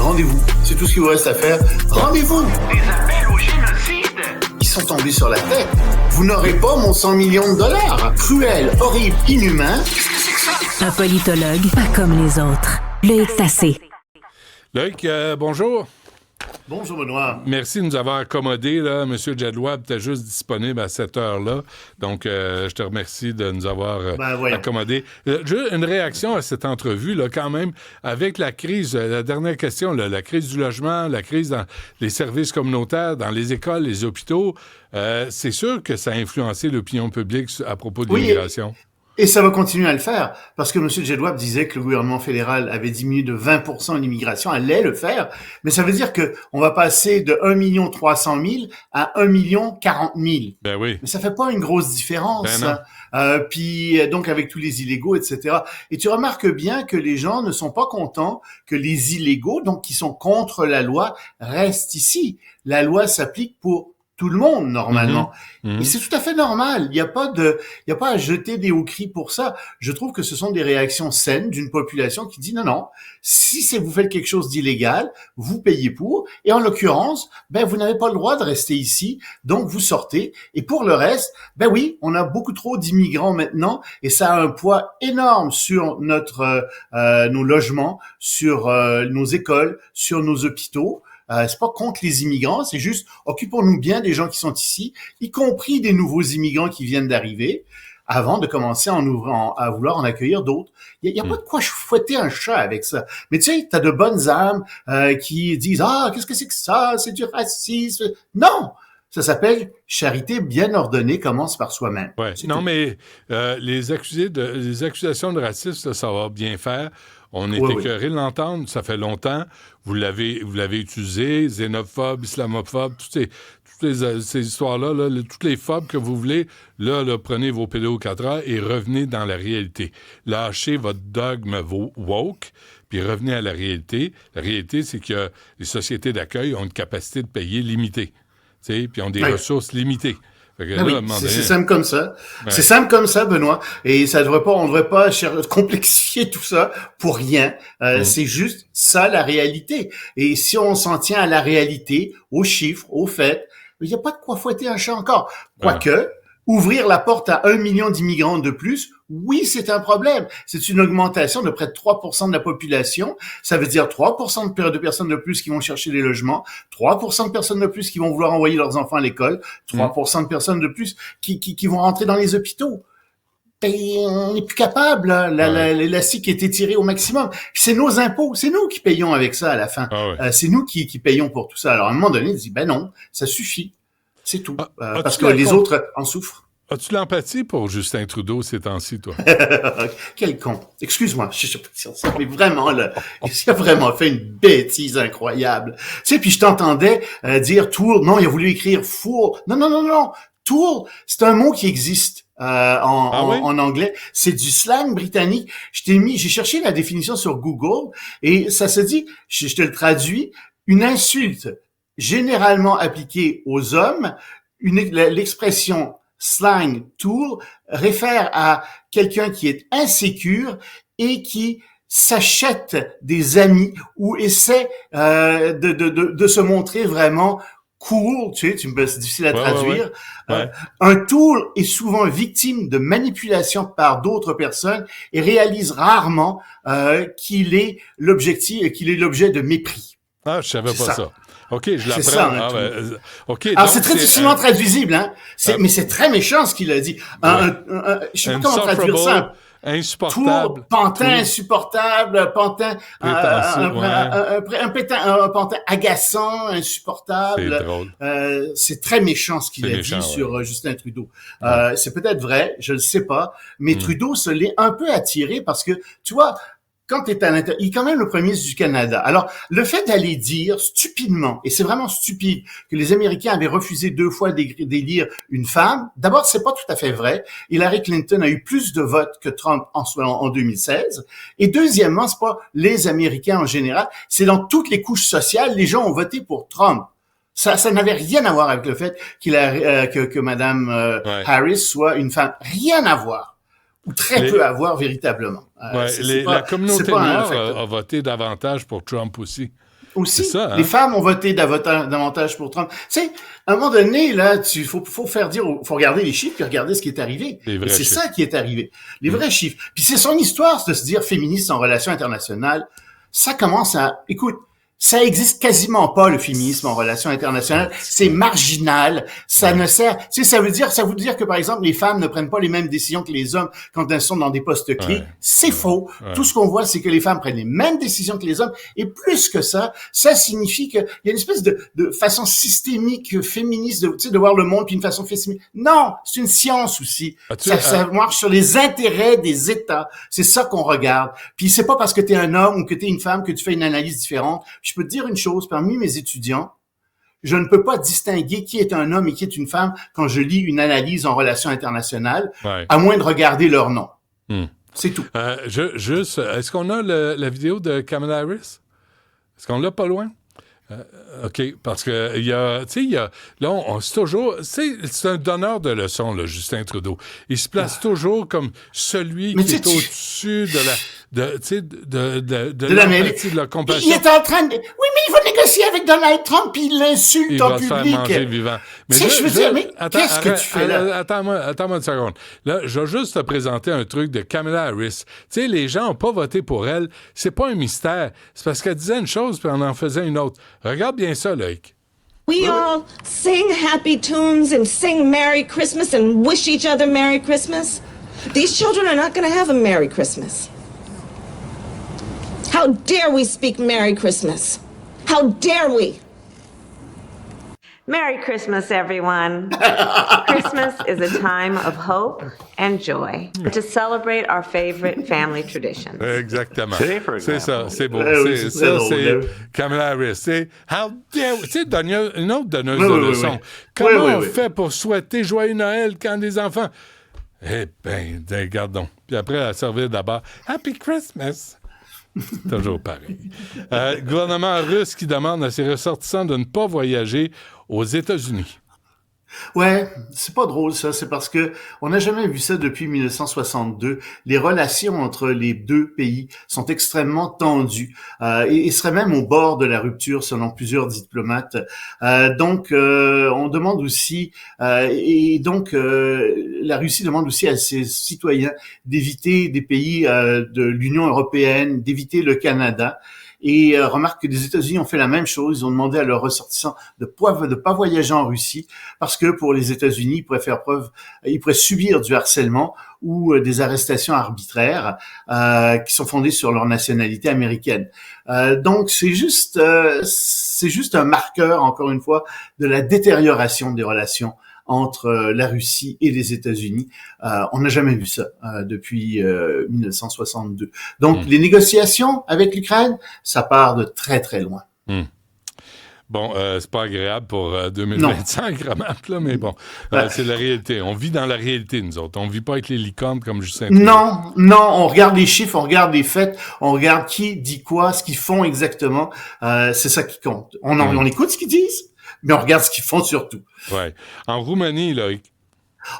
Rendez-vous. C'est tout ce qu'il vous reste à faire. Rendez-vous. Des appels au génocide. Ils sont tombés sur la tête. Vous n'aurez pas mon 100 millions de dollars. Cruel, horrible, inhumain. Qu'est-ce que c'est que ça? Un politologue, pas comme les autres. Loïc Tassé. Loïc, bonjour. Bonjour, Benoît. Merci de nous avoir accommodés, là. Monsieur Jedwab était juste disponible à cette heure-là. Donc, je te remercie de nous avoir accommodés. Juste une réaction à cette entrevue, là, quand même, avec la crise, la dernière question, là, la crise du logement, la crise dans les services communautaires, dans les écoles, les hôpitaux, c'est sûr que ça a influencé l'opinion publique à propos de l'immigration. Et ça va continuer à le faire, parce que M. Jedwab disait que le gouvernement fédéral avait diminué de 20% l'immigration, allait le faire, mais ça veut dire que on va passer de 1 300 000 à 1 40 000. Ben oui. Mais ça fait pas une grosse différence. Ben non. Puis donc avec tous les illégaux, etc. Et tu remarques bien que les gens ne sont pas contents que les illégaux, donc qui sont contre la loi, restent ici. La loi s'applique pour tout le monde, normalement. Mm-hmm. Et c'est tout à fait normal. Il y a pas à jeter des hauts cris pour ça. Je trouve que ce sont des réactions saines d'une population qui dit non, si vous faites quelque chose d'illégal, vous payez pour. Et en l'occurrence, vous n'avez pas le droit de rester ici. Donc, vous sortez. Et pour le reste, oui, on a beaucoup trop d'immigrants maintenant et ça a un poids énorme sur nos logements, sur nos écoles, sur nos hôpitaux. C'est pas contre les immigrants, c'est juste occupons-nous bien des gens qui sont ici, y compris des nouveaux immigrants qui viennent d'arriver, avant de commencer à vouloir en accueillir d'autres. Il y a pas de quoi fouetter un chat avec ça. Mais tu sais, t'as de bonnes âmes qui disent qu'est-ce que c'est que ça, c'est du racisme. Non, ça s'appelle charité bien ordonnée commence par soi-même. Ouais. Non, mais les accusations de racisme, ça va bien faire. On est écœuré de l'entendre, ça fait longtemps. Vous l'avez utilisé, xénophobe, islamophobe, toutes ces histoires-là, toutes les phobes que vous voulez, là, prenez vos pédos 4 heures et revenez dans la réalité. Lâchez votre dogme woke, puis revenez à la réalité. La réalité, c'est que les sociétés d'accueil ont une capacité de payer limitée, puis ont des ressources limitées. C'est simple comme ça. Ouais. C'est simple comme ça, Benoît. Et on devrait pas complexifier tout ça pour rien. C'est juste ça, la réalité. Et si on s'en tient à la réalité, aux chiffres, aux faits, il n'y a pas de quoi fouetter un chat encore. Quoique, ouvrir la porte à 1 million d'immigrants de plus, oui, c'est un problème. C'est une augmentation de près de 3% de la population. Ça veut dire 3% de personnes de plus qui vont chercher des logements, 3% de personnes de plus qui vont vouloir envoyer leurs enfants à l'école, 3% de personnes de plus qui vont rentrer dans les hôpitaux. On n'est plus capable. L'élastique est étiré au maximum. C'est nos impôts. C'est nous qui payons avec ça à la fin. C'est nous qui payons pour tout ça. Alors, à un moment donné, on dit, non, ça suffit. C'est tout. Parce que les autres en souffrent. As-tu l'empathie pour Justin Trudeau ces temps-ci, toi? Quel con. Excuse-moi, mais vraiment, là, il a vraiment fait une bêtise incroyable. Tu sais, puis je t'entendais dire tour. Non, il a voulu écrire fool. Non. Tour, c'est un mot qui existe en anglais. C'est du slang britannique. J'ai cherché la définition sur Google et ça se dit, je te le traduis, une insulte généralement appliquée aux hommes. L'expression slang tool réfère à quelqu'un qui est insécure et qui s'achète des amis ou essaie de se montrer vraiment cool, c'est difficile à traduire. Un tool est souvent victime de manipulation par d'autres personnes et réalise rarement qu'il est l'objet de mépris. Ah, je savais pas ça. OK, je l'apprends. C'est ça, alors, c'est très difficilement traduisible, hein. Mais c'est très méchant ce qu'il a dit. Je sais pas comment traduire ça. Insupportable. Tour, pantin insupportable, pantin, un pantin agaçant, insupportable. C'est drôle. C'est très méchant ce qu'il a dit sur Justin Trudeau. C'est peut-être vrai, je le sais pas, mais Trudeau se l'est un peu attiré parce que, tu vois, quand t'es à l'intérieur, il est quand même le premier ministre du Canada. Alors, le fait d'aller dire stupidement, et c'est vraiment stupide, que les Américains avaient refusé 2 fois d'élire une femme, d'abord, c'est pas tout à fait vrai. Hillary Clinton a eu plus de votes que Trump en 2016. Et deuxièmement, c'est pas les Américains en général, c'est dans toutes les couches sociales, les gens ont voté pour Trump. Ça n'avait rien à voir avec le fait que Madame Harris soit une femme. Rien à voir. Ou très peu à voir véritablement. La communauté noire a voté davantage pour Trump aussi. Aussi, C'est ça, hein? les femmes ont voté davantage pour Trump. Tu sais, à un moment donné, là, faut regarder les chiffres puis regarder ce qui est arrivé. Et c'est ça qui est arrivé. Les vrais chiffres. Puis c'est son histoire de se dire féministe en relations internationales. Ça commence écoute, ça existe quasiment pas, le féminisme en relations internationales. C'est marginal. Ça ne sert, tu sais, ça veut dire que, par exemple, les femmes ne prennent pas les mêmes décisions que les hommes quand elles sont dans des postes clés. Ouais. C'est faux. Ouais. Tout ce qu'on voit, c'est que les femmes prennent les mêmes décisions que les hommes. Et plus que ça signifie qu'il y a une espèce de façon systémique féministe de voir le monde puis une façon féministe. Non, c'est une science aussi. Ça marche sur les intérêts des États. C'est ça qu'on regarde. Puis c'est pas parce que t'es un homme ou que t'es une femme que tu fais une analyse différente. Je peux te dire une chose, parmi mes étudiants, je ne peux pas distinguer qui est un homme et qui est une femme quand je lis une analyse en relations internationales, à moins de regarder leur nom. C'est tout. Juste, est-ce qu'on a la vidéo de Kamala Harris? Est-ce qu'on l'a pas loin? OK, parce que c'est toujours, c'est un donneur de leçons, là, Justin Trudeau. Il se place toujours comme celui qui est au-dessus de l'empathie, de la compassion. Il est en train de... Oui, mais il va négocier avec Donald Trump, puis il l'insulte en public. Il va se faire manger vivant. Mais qu'est-ce que tu fais là? Attends-moi une seconde. Là, je vais juste te présenter un truc de Kamala Harris. Tu sais, les gens n'ont pas voté pour elle. C'est pas un mystère. C'est parce qu'elle disait une chose, puis on en faisait une autre. Regarde bien ça, Loïc. We all sing happy tunes and sing Merry Christmas and wish each other Merry Christmas. These children are not going to have a Merry Christmas. How dare we speak Merry Christmas? How dare we? Merry Christmas, everyone. Christmas is a time of hope and joy to celebrate our favorite family traditions. Exactement. C'est ça, c'est beau. C'est Kamala Harris. C'est How dare... Tu sais, une autre donneuse de leçons. Comment on fait pour souhaiter Joyeux Noël quand des enfants... Eh bien, regardons. Puis après, elle servait d'abord Happy Christmas. C'est toujours pareil. Gouvernement russe qui demande à ses ressortissants de ne pas voyager aux États-Unis. Ouais, c'est pas drôle ça, c'est parce que on n'a jamais vu ça depuis 1962. Les relations entre les deux pays sont extrêmement tendues et seraient même au bord de la rupture selon plusieurs diplomates. Donc on demande aussi la Russie demande aussi à ses citoyens d'éviter des pays de l'Union européenne, d'éviter le Canada. Et remarque que les États-Unis ont fait la même chose. Ils ont demandé à leurs ressortissants de pas voyager en Russie parce que pour les États-Unis, ils pourraient subir du harcèlement ou des arrestations arbitraires qui sont fondées sur leur nationalité américaine. Donc c'est juste un marqueur, encore une fois, de la détérioration des relations entre la Russie et les États-Unis. On n'a jamais vu ça depuis 1962. Donc, les négociations avec l'Ukraine, ça part de très, très loin. Bon, c'est pas agréable pour 2025, remarque, là, mais bon, c'est la réalité. On vit dans la réalité, nous autres. On vit pas avec les licornes comme Justin Trudeau. Non, on regarde les chiffres, on regarde les faits, on regarde qui dit quoi, ce qu'ils font exactement. C'est ça qui compte. On écoute ce qu'ils disent, mais on regarde ce qu'ils font surtout. Ouais. En Roumanie, là...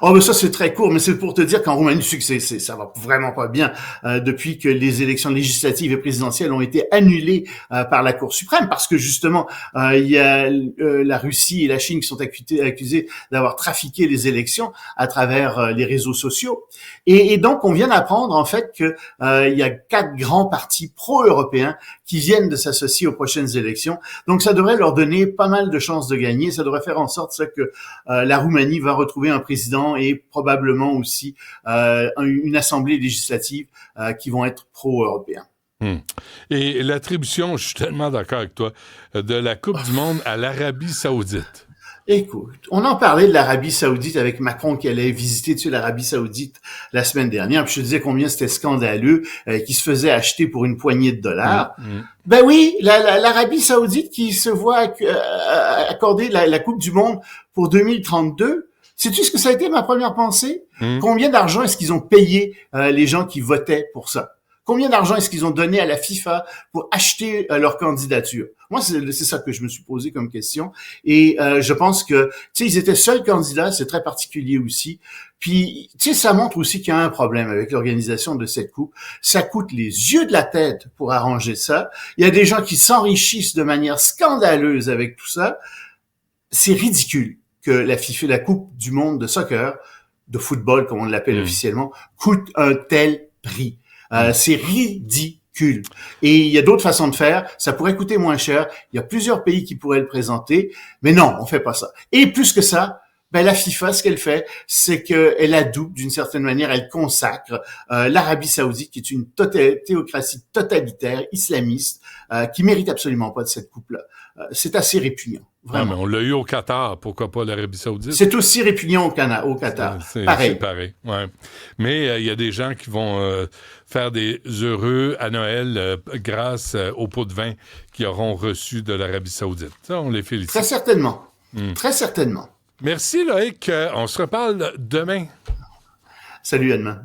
Oh, mais ça, c'est très court, mais c'est pour te dire qu'en Roumanie, tu sais que ça va vraiment pas bien depuis que les élections législatives et présidentielles ont été annulées par la Cour suprême, parce que justement, il y a la Russie et la Chine qui sont accusées d'avoir trafiqué les élections à travers les réseaux sociaux. Et donc, on vient d'apprendre, en fait, que il y a 4 grands partis pro-européens qui viennent de s'associer aux prochaines élections. Donc, ça devrait leur donner pas mal de chances de gagner. Ça devrait faire en sorte que la Roumanie va retrouver un président et probablement aussi une assemblée législative qui vont être pro-européens. Et l'attribution, je suis tellement d'accord avec toi, de la Coupe du Monde à l'Arabie Saoudite. Écoute, on en parlait de l'Arabie Saoudite avec Macron qui allait visiter l'Arabie Saoudite la semaine dernière. Puis je te disais combien c'était scandaleux, qui se faisait acheter pour une poignée de dollars. Ben oui, l'Arabie Saoudite qui se voit accorder la Coupe du Monde pour 2032. Sais-tu ce que ça a été ma première pensée? Combien d'argent est-ce qu'ils ont payé les gens qui votaient pour ça? Combien d'argent est-ce qu'ils ont donné à la FIFA pour acheter leur candidature? Moi, c'est ça que je me suis posé comme question. Et je pense que, tu sais, ils étaient seuls candidats, c'est très particulier aussi. Puis, tu sais, ça montre aussi qu'il y a un problème avec l'organisation de cette coupe. Ça coûte les yeux de la tête pour arranger ça. Il y a des gens qui s'enrichissent de manière scandaleuse avec tout ça. C'est ridicule que la FIFA, la Coupe du monde de soccer, de football, comme on l'appelle officiellement, coûte un tel prix. C'est ridicule. Et il y a d'autres façons de faire. Ça pourrait coûter moins cher. Il y a plusieurs pays qui pourraient le présenter. Mais non, on fait pas ça. Et plus que ça, la FIFA, ce qu'elle fait, c'est qu'elle adoube d'une certaine manière, elle consacre l'Arabie Saoudite, qui est une théocratie totalitaire, islamiste, qui mérite absolument pas de cette coupe-là. C'est assez répugnant. Vraiment. Ah, mais on l'a eu au Qatar, pourquoi pas l'Arabie Saoudite? C'est aussi répugnant au Qatar. C'est pareil. pareil, ouais. Mais il y a des gens qui vont faire des heureux à Noël grâce au pot de vin qu'ils auront reçu de l'Arabie Saoudite. Ça, on les félicite. Très certainement. Très certainement. Merci, Loïc. On se reparle demain. Salut, Edmond.